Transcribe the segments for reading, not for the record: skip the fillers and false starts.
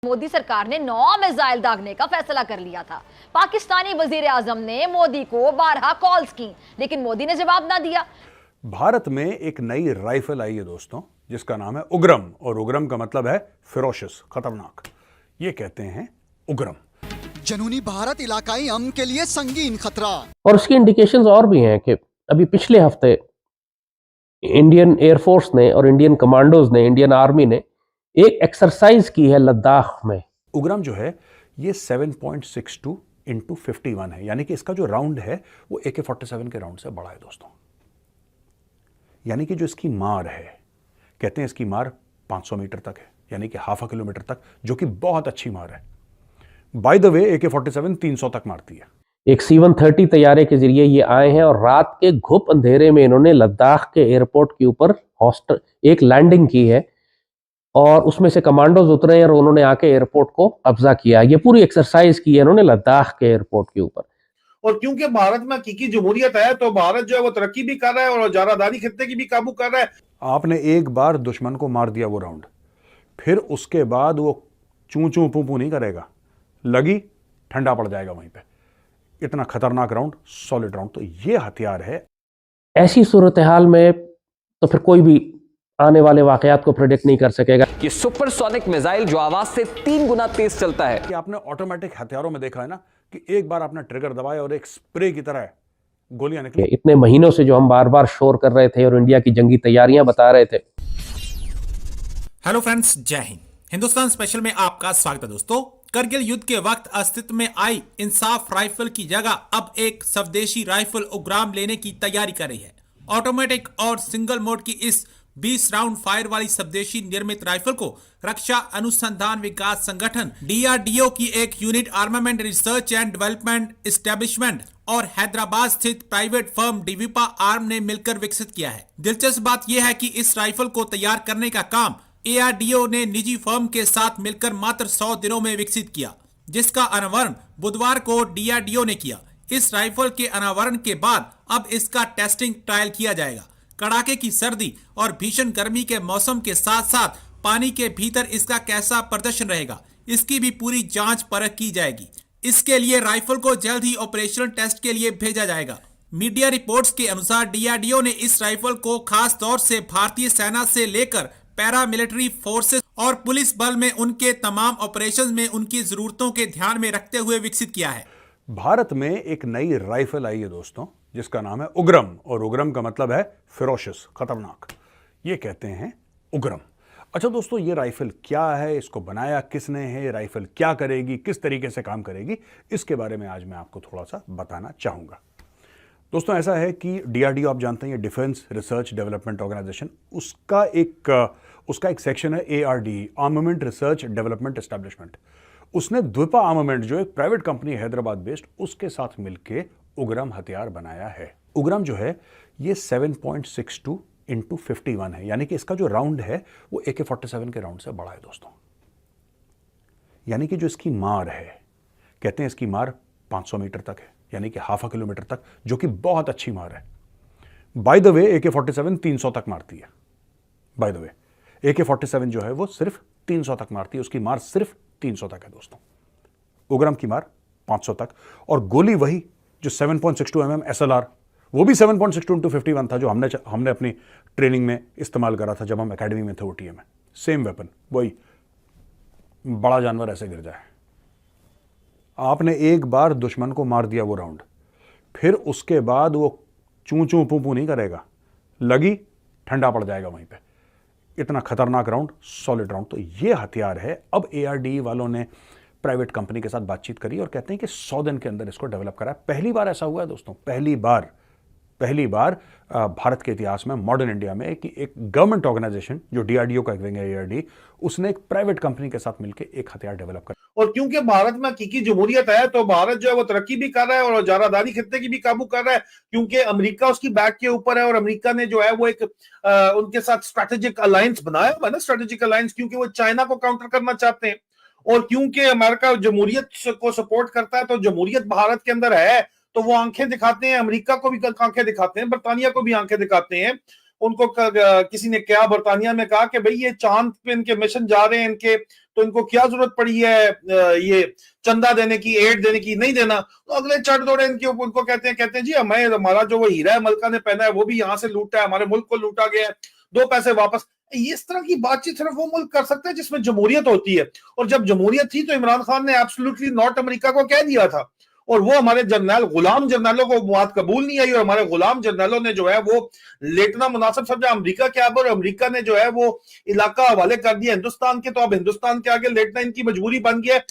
मोदी सरकार ने 9 मिसाइल दागने का फैसला कर लिया था। पाकिस्तानी वजीर आजम ने मोदी को 12 कॉल्स की, लेकिन मोदी ने जवाब ना दिया। भारत में एक नई राइफल आई है दोस्तों, जिसका नाम है उग्रम, और उग्रम का मतलब है फिरोशियस, खतरनाक। ये कहते हैं उग्रम। जनूनी भारत इलाकाई अमन के लिए संगीन खतरा। और उसकी इंडिकेशंस और भी हैं कि अभी पिछले हफ्ते इंडियन एयरफोर्स ने और इंडियन कमांडोज ने, इंडियन आर्मी ने एक एक्सरसाइज की है लद्दाख में। उग्रम जो है ये 7.62 इंटू 51 है, यानी कि इसका जो राउंड है वो AK-47 के राउंड से बड़ा है दोस्तों। यानी कि जो इसकी मार है, कहते हैं इसकी मार 500 मीटर तक है, यानी कि ½ किलोमीटर तक, जो कि बहुत अच्छी मार है। बाय द वे AK-47 300 तक मारती है। एक C-130 तैयारे के जरिए ये आए हैं और रात के घुप अंधेरे में इन्होंने लद्दाख के एयरपोर्ट के ऊपर एक लैंडिंग की है और उसमें से कमांडोज उतरे और उन्होंने आके एयरपोर्ट को कब्जा किया। ये पूरी एक्सरसाइज की है इन्होंने लद्दाख के एयरपोर्ट के ऊपर। और क्योंकि भारत में हकीकी जमहूरियत है तो भारत जो है वो तरक्की भी कर रहा है और जारादारी खित्ते की भी काबू कर रहा है। आपने एक बार दुश्मन को मार दिया वो राउंड, फिर उसके बाद वो चूं चूं पू पू नहीं करेगा, लगी ठंडा पड़ जाएगा वहीं पे। इतना खतरनाक राउंड, सॉलिड राउंड। तो ये हथियार है। ऐसी सूरत हाल में तो फिर कोई भी आने वाले वाकयात को प्रेडिक्ट नहीं कर सकेगा। ये सुपरसोनिक मिसाइल जो आवाज से 3 गुना तेज चलता है। कि आपने ऑटोमेटिक हथियारों में देखा है ना कि एक बार आपने ट्रिगर दबाया और एक स्प्रे की तरह गोलियां निकली। इतने महीनों से जो हम बार बार शोर कर रहे थे और इंडिया की जंगी तैयारियां बता रहे थे। हेलो फ्रेंड्स, जय हिंद। हिंदुस्तान स्पेशल में आपका स्वागत है दोस्तों। करगिल युद्ध के वक्त अस्तित्व में आई इंसाफ राइफल की जगह अब एक स्वदेशी राइफल उग्राम लेने की तैयारी कर रही है। ऑटोमेटिक और सिंगल मोड की इस 20 राउंड फायर वाली स्वदेशी निर्मित राइफल को रक्षा अनुसंधान विकास संगठन DRDO की एक unit armament research and development establishment और हैदराबाद स्थित प्राइवेट फर्म डिविपा आर्म ने मिलकर विकसित किया है। दिलचस्प बात यह है कि इस राइफल को तैयार करने का काम ARDO ने निजी फर्म के साथ मिलकर मात्र 100 दिनों में विकसित किया, जिसका अनावरण बुधवार को DRDO ने किया। इस राइफल के अनावरण के बाद अब इसका टेस्टिंग ट्रायल किया जाएगा। कड़ाके की सर्दी और भीषण गर्मी के मौसम के साथ साथ पानी के भीतर इसका कैसा प्रदर्शन रहेगा, इसकी भी पूरी जांच परख की जाएगी। इसके लिए राइफल को जल्द ही ऑपरेशनल टेस्ट के लिए भेजा जाएगा। मीडिया रिपोर्ट्स के अनुसार DRDO ने इस राइफल को खास तौर से भारतीय सेना से लेकर पैरामिलिट्री फोर्सेस और पुलिस बल में उनके तमाम ऑपरेशंस में उनकी जरूरतों के ध्यान में रखते हुए विकसित किया है। भारत में एक नई राइफल आई है दोस्तों, जिसका नाम है उग्रम, और उग्रम का मतलब है फिरोशियस, खतरनाक। ये कहते हैं उग्रम। अच्छा दोस्तों, ये राइफल क्या है, इसको बनाया किसने है, ये राइफल क्या करेगी, किस तरीके से काम करेगी, इसके बारे में आज मैं आपको थोड़ा सा बताना चाहूंगा। दोस्तों ऐसा है कि DRDO आप जानते हैं, ये डिफेंस रिसर्च डेवलपमेंट ऑर्गेनाइजेशन, उसका एक सेक्शन है ARDE, armament research development establishment. उसने द्विपा आर्मामेंट, जो एक प्राइवेट कंपनी हैदराबाद बेस्ड, उसके साथ मिलकर उग्रम हथियार बनाया है। उग्रम जो है ये 7.62 इंटू 51 है, यानी कि इसका जो राउंड है वो AK-47 के राउंड से बड़ा है दोस्तों। यानी कि जो इसकी मार है, कहते हैं इसकी मार 500 मीटर तक है, यानी कि ½ किलोमीटर तक, जो कि बहुत अच्छी मार है। बाय द वे AK-47 300 तक मारती है। बाय द वे AK-47 जो है वो सिर्फ 300 तक मारती है, उसकी मार सिर्फ 300 तक है दोस्तों। उग्रम की मार 500 तक, और गोली वही जो 7.62 mm SLR, वो भी 7.62 इंटू 51 था, जो हमने अपनी ट्रेनिंग में इस्तेमाल करा था जब हम एकेडमी में थे OTA में। सेम वेपन, वही बड़ा जानवर ऐसे गिर जाए। आपने एक बार दुश्मन को मार दिया वो राउंड, फिर उसके बाद वो चूं चूं पू पू नहीं करेगा, लगी ठंडा पड़ जाएगा वहीं पे। इतना खतरनाक राउंड, सॉलिड राउंड। तो ये हथियार है। अब ARDE वालों ने प्राइवेट कंपनी के साथ बातचीत करी और कहते हैं कि 100 दिन के अंदर इसको डेवलप करा है। पहली बार ऐसा हुआ है दोस्तों, पहली बार भारत के इतिहास में, मॉडर्न इंडिया में, कि एक गवर्नमेंट ऑर्गेनाइजेशन जो DRDO का एक विंग है ARDE, उसने एक प्राइवेट कंपनी के साथ मिलकर एक हथियार डेवलप करा। और क्योंकि भारत में हकीकी जमहूरियत है तो भारत जो है वो तरक्की भी कर रहा है और जारादारी खित्ते की भी काबू कर रहा है, क्योंकि अमेरिका उसकी बैक के ऊपर है और अमेरिका ने जो है वो एक उनके साथ स्ट्रेटेजिक अलायंस बनाया हुआ है ना, स्ट्रेटेजिक अलायंस, क्योंकि वो चाइना को काउंटर करना चाहते हैं। और क्योंकि अमेरिका जमहूरियत को सपोर्ट करता है तो जमहूरियत भारत के अंदर है, तो वो आंखें दिखाते हैं, अमेरिका को भी आंखें दिखाते हैं, बर्तानिया को भी आंखें दिखाते हैं। उनको किसी ने क्या बरतानिया में कहा कि भाई ये चांद पे इनके मिशन जा रहे हैं इनके, तो इनको क्या जरूरत पड़ी है ये चंदा देने की, एड देने की, नहीं देना। तो अगले चढ़ दौड़े इनके ऊपर, उनको कहते हैं जी हमारा जो वो हीरा है मलका ने पहना है वो भी यहाँ से लूटा है, हमारे मुल्क को लूटा गया है, 2 पैसे वापस। इस तरह की बातचीत सिर्फ वो मुल्क कर सकते हैं जिसमें जमहूरियत होती है। और जब जमहूरियत थी तो इमरान खान ने एब्सोल्युटली नॉट अमेरिका को कह दिया था, और वो हमारे जर्नल गुलाम जर्नलों को बात कबूल नहीं आई, और हमारे गुलाम जर्नलों ने जो है वो लेटना मुनासिब समझा अमेरिका के आगे, और अमेरिका ने जो है वो इलाका हवाले कर दिया हिंदुस्तान के। तो अब हिंदुस्तान के आगे लेटना इनकी मजबूरी बन गया है।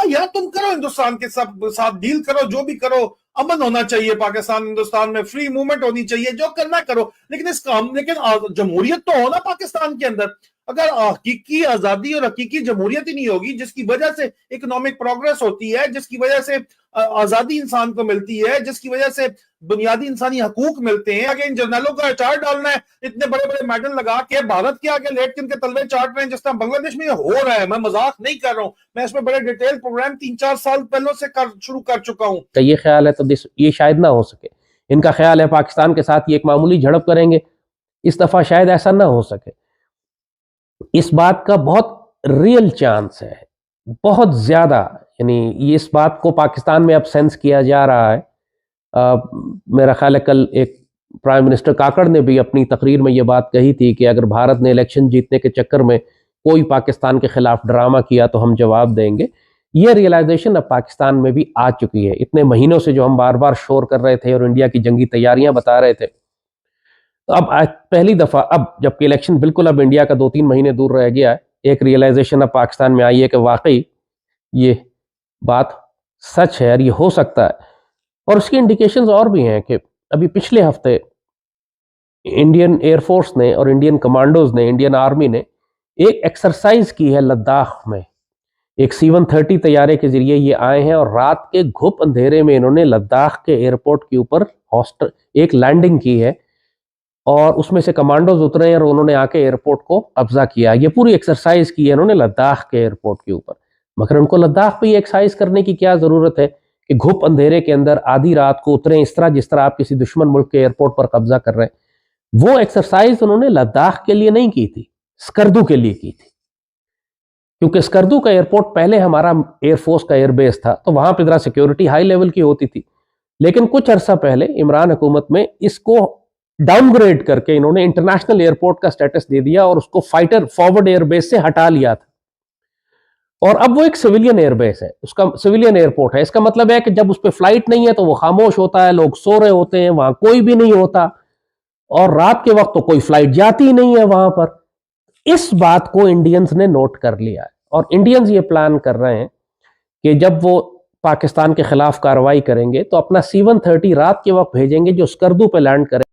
यार तुम करो हिंदुस्तान के साथ डील करो, जो भी करो, अमन होना चाहिए पाकिस्तान हिंदुस्तान में, फ्री मूवमेंट होनी चाहिए, जो करना करो, लेकिन जमहूरियत तो हो ना पाकिस्तान के अंदर। अगर हकीकी आजादी और हकीकी जमहूरियत ही नहीं होगी जिसकी वजह से इकोनॉमिक प्रोग्रेस होती है, जिसकी वजह से आजादी इंसान को मिलती है, जिसकी वजह से बुनियादी इंसानी हकूक मिलते हैं, आगे इन जर्नलों का अचार डालना है, इतने बड़े बड़े मेडल लगा के भारत के आगे लेट के इनके तलवे चाट रहे हैं जिस तरह बांग्लादेश में हो रहा है। मैं मजाक नहीं कर रहा हूं, मैं इसमें बड़े डिटेल प्रोग्राम 3-4 साल पहले से शुरू कर चुका हूं। तो ये ख्याल है तो ये शायद ना हो सके। इनका ख्याल है पाकिस्तान के साथ ये एक मामूली झड़प करेंगे, इस दफा शायद ऐसा ना हो सके। इस बात का बहुत रियल चांस है, बहुत ज्यादा, यानी इस बात को पाकिस्तान में अब सेंस किया जा रहा है। मेरा ख्याल है कल एक प्राइम मिनिस्टर काकड़ ने भी अपनी तकरीर में ये बात कही थी कि अगर भारत ने इलेक्शन जीतने के चक्कर में कोई पाकिस्तान के खिलाफ ड्रामा किया तो हम जवाब देंगे। ये रियलाइजेशन अब पाकिस्तान में भी आ चुकी है। इतने महीनों से जो हम बार बार शोर कर रहे थे और इंडिया की जंगी तैयारियां बता रहे थे, तो अब पहली दफा, अब जबकि इलेक्शन बिल्कुल अब इंडिया का 2-3 महीने दूर रह गया है, एक रियलाइजेशन अब पाकिस्तान में आई है कि वाकई ये बात सच है और ये हो सकता है। और उसकी इंडिकेशंस और भी हैं कि अभी पिछले हफ्ते इंडियन एयरफोर्स ने और इंडियन कमांडोज ने, इंडियन आर्मी ने एक एक्सरसाइज की है लद्दाख में। एक C-130 तैयारे के जरिए ये आए हैं और रात के घुप अंधेरे में इन्होंने लद्दाख के एयरपोर्ट के ऊपर एक लैंडिंग की है, और उसमें से कमांडोज उतरे और उन्होंने आके एयरपोर्ट को कब्जा किया। ये पूरी एक्सरसाइज की है उन्होंने लद्दाख के एयरपोर्ट के ऊपर। मगर उनको लद्दाख पे ये एक्सरसाइज करने की क्या जरूरत है कि घुप अंधेरे के अंदर आधी रात को उतरे इस तरह जिस तरह आप किसी दुश्मन मुल्क के एयरपोर्ट पर कब्जा कर रहे हैं। वो एक्सरसाइज उन्होंने लद्दाख के लिए नहीं की थी, स्कर्दू के लिए की थी, क्योंकि स्कर्दू का एयरपोर्ट पहले हमारा एयरफोर्स का एयरबेस था, तो वहां पर जरा सिक्योरिटी हाई लेवल की होती थी। लेकिन कुछ अरसा पहले इमरान हुकूमत में इसको डाउनग्रेड करके इन्होंने इंटरनेशनल एयरपोर्ट का स्टेटस दे दिया और उसको फाइटर फॉरवर्ड एयरबेस से हटा लिया था, और अब वो एक सिविलियन एयरबेस है, उसका सिविलियन एयरपोर्ट है। इसका मतलब है कि जब उस पर फ्लाइट नहीं है तो वो खामोश होता है, लोग सो रहे होते हैं, वहां कोई भी नहीं होता, और रात के वक्त तो कोई फ्लाइट जाती ही नहीं है वहां पर। इस बात को इंडियंस ने नोट कर लिया है, और इंडियंस ये प्लान कर रहे हैं कि जब वो पाकिस्तान के खिलाफ कार्रवाई करेंगे तो अपना C-130 रात के वक्त भेजेंगे जो स्कर्दू पे लैंड करे।